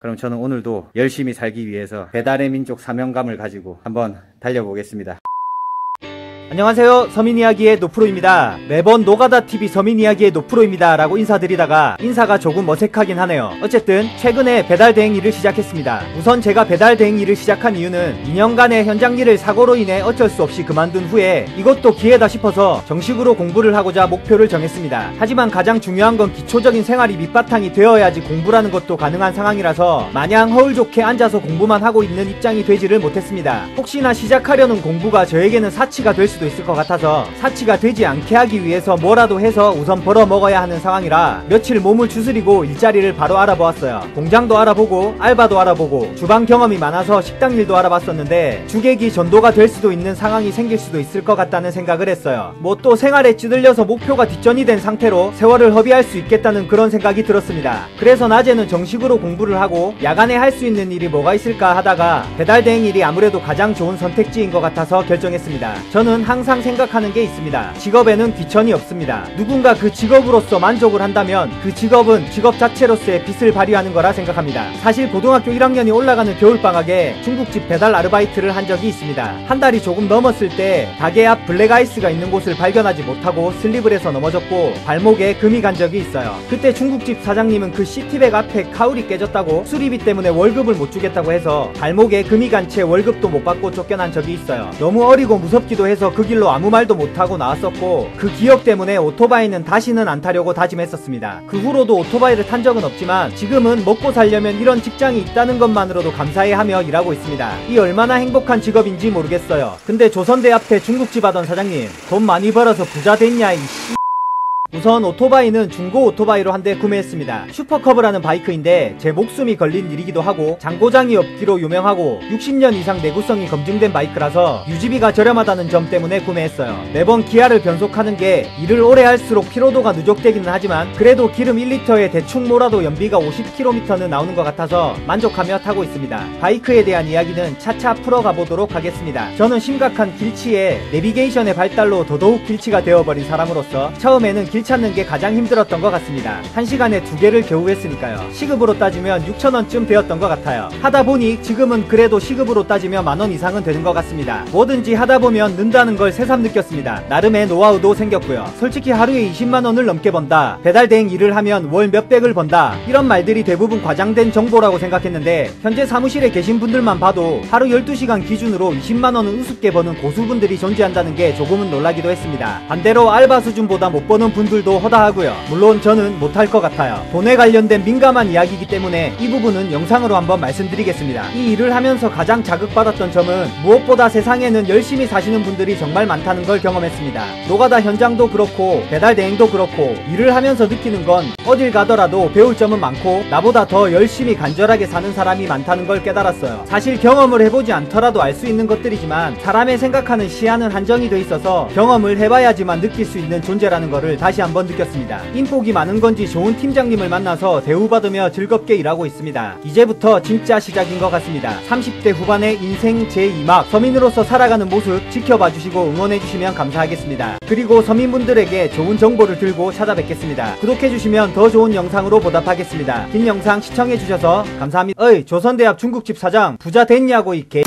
그럼 저는 오늘도 열심히 살기 위해서 배달의 민족 사명감을 가지고 한번 달려보겠습니다. 안녕하세요, 서민이야기의 노프로입니다. 매번 노가다TV 서민이야기의 노프로입니다 라고 인사드리다가 인사가 조금 어색하긴 하네요. 어쨌든 최근에 배달 대행 일을 시작했습니다. 우선 제가 배달 대행 일을 시작한 이유는 2년간의 현장 일을 사고로 인해 어쩔 수 없이 그만둔 후에 이것도 기회다 싶어서 정식으로 공부를 하고자 목표를 정했습니다. 하지만 가장 중요한 건 기초적인 생활이 밑바탕이 되어야지 공부라는 것도 가능한 상황이라서 마냥 허울 좋게 앉아서 공부만 하고 있는 입장이 되지를 못했습니다. 혹시나 시작하려는 공부가 저에게는 사치가 될 수도 있을 것 같아서 사치가 되지 않게 하기 위해서 뭐라도 해서 우선 벌어 먹어야 하는 상황이라 며칠 몸을 추스리고 일자리를 바로 알아보았어요. 공장도 알아보고 알바도 알아보고 주방 경험이 많아서 식당 일도 알아봤었는데 주객이 전도가 될 수도 있는 상황이 생길 수도 있을 것 같다는 생각을 했어요. 뭐 또 생활에 찌들려서 목표가 뒷전이 된 상태로 세월을 허비할 수 있겠다는 그런 생각이 들었습니다. 그래서 낮에는 정식으로 공부를 하고 야간에 할 수 있는 일이 뭐가 있을까 하다가 배달 대행 일이 아무래도 가장 좋은 선택지인 것 같아서 결정했습니다. 저는 항상 생각하는 게 있습니다. 직업에는 귀천이 없습니다. 누군가 그 직업으로서 만족을 한다면 그 직업은 직업 자체로서의 빛을 발휘하는 거라 생각합니다. 사실 고등학교 1학년이 올라가는 겨울방학에 중국집 배달 아르바이트를 한 적이 있습니다. 한 달이 조금 넘었을 때 가게 앞 블랙아이스가 있는 곳을 발견하지 못하고 슬립을 해서 넘어졌고 발목에 금이 간 적이 있어요. 그때 중국집 사장님은 그 시티백 앞에 카울이 깨졌다고 수리비 때문에 월급을 못 주겠다고 해서 발목에 금이 간 채 월급도 못 받고 쫓겨난 적이 있어요. 너무 어리고 무섭기도 해서 그 길로 아무 말도 못하고 나왔었고 그 기억 때문에 오토바이는 다시는 안 타려고 다짐했었습니다. 그 후로도 오토바이를 탄 적은 없지만 지금은 먹고 살려면 이런 직장이 있다는 것만으로도 감사해하며 일하고 있습니다. 이 얼마나 행복한 직업인지 모르겠어요. 근데 조선대 앞에 중국집 하던 사장님 돈 많이 벌어서 부자 됐냐 이씨. 우선 오토바이는 중고 오토바이로 한 대 구매했습니다. 슈퍼커브라는 바이크인데 제 목숨이 걸린 일이기도 하고 장고장이 없기로 유명하고 60년 이상 내구성이 검증된 바이크라서 유지비가 저렴하다는 점 때문에 구매했어요. 매번 기아를 변속하는 게 일을 오래 할수록 피로도가 누적되기는 하지만 그래도 기름 1리터에 대충 몰아도 연비가 50km는 나오는 것 같아서 만족하며 타고 있습니다. 바이크에 대한 이야기는 차차 풀어가 보도록 하겠습니다. 저는 심각한 길치에 내비게이션의 발달로 더더욱 길치가 되어버린 사람으로서 처음에는 길 찾는 게 가장 힘들었던 것 같습니다. 1시간에 2개를 겨우 했으니까요. 시급으로 따지면 6,000원쯤 되었던 것 같아요. 하다 보니 지금은 그래도 시급으로 따지면 만원 이상은 되는 것 같습니다. 뭐든지 하다 보면 는다는 걸 새삼 느꼈습니다. 나름의 노하우도 생겼고요. 솔직히 하루에 20만원을 넘게 번다, 배달 대행 일을 하면 월 몇백을 번다, 이런 말들이 대부분 과장된 정보라고 생각했는데 현재 사무실에 계신 분들만 봐도 하루 12시간 기준으로 20만원은 우습게 버는 고수분들이 존재한다는 게 조금은 놀라기도 했습니다. 반대로 알바 수준보다 못 버는 분들도 허다하고요. 물론 저는 못할 것 같아요. 돈에 관련된 민감한 이야기이기 때문에 이 부분은 영상으로 한번 말씀드리겠습니다. 이 일을 하면서 가장 자극받았던 점은 무엇보다 세상에는 열심히 사시는 분들이 정말 많다는 걸 경험했습니다. 노가다 현장도 그렇고 배달 대행도 그렇고 일을 하면서 느끼는 건 어딜 가더라도 배울 점은 많고 나보다 더 열심히 간절하게 사는 사람이 많다는 걸 깨달았어요. 사실 경험을 해보지 않더라도 알 수 있는 것들이지만 사람의 생각하는 시야는 한정이 돼 있어서 경험을 해봐야지만 느낄 수 있는 존재라는 거를 다시 한번 느꼈습니다. 인복이 많은 건지 좋은 팀장님을 만나서 대우받으며 즐겁게 일하고 있습니다. 이제부터 진짜 시작인 것 같습니다. 30대 후반의 인생 제2막 서민으로서 살아가는 모습 지켜봐 주시고 응원해 주시면 감사하겠습니다. 그리고 서민분들에게 좋은 정보를 들고 찾아뵙겠습니다. 구독해 주시면 더 좋은 영상으로 보답하겠습니다. 긴 영상 시청해 주셔서 감사합니다. 어이 조선대 앞 중국집 사장 부자 됐냐고 이 개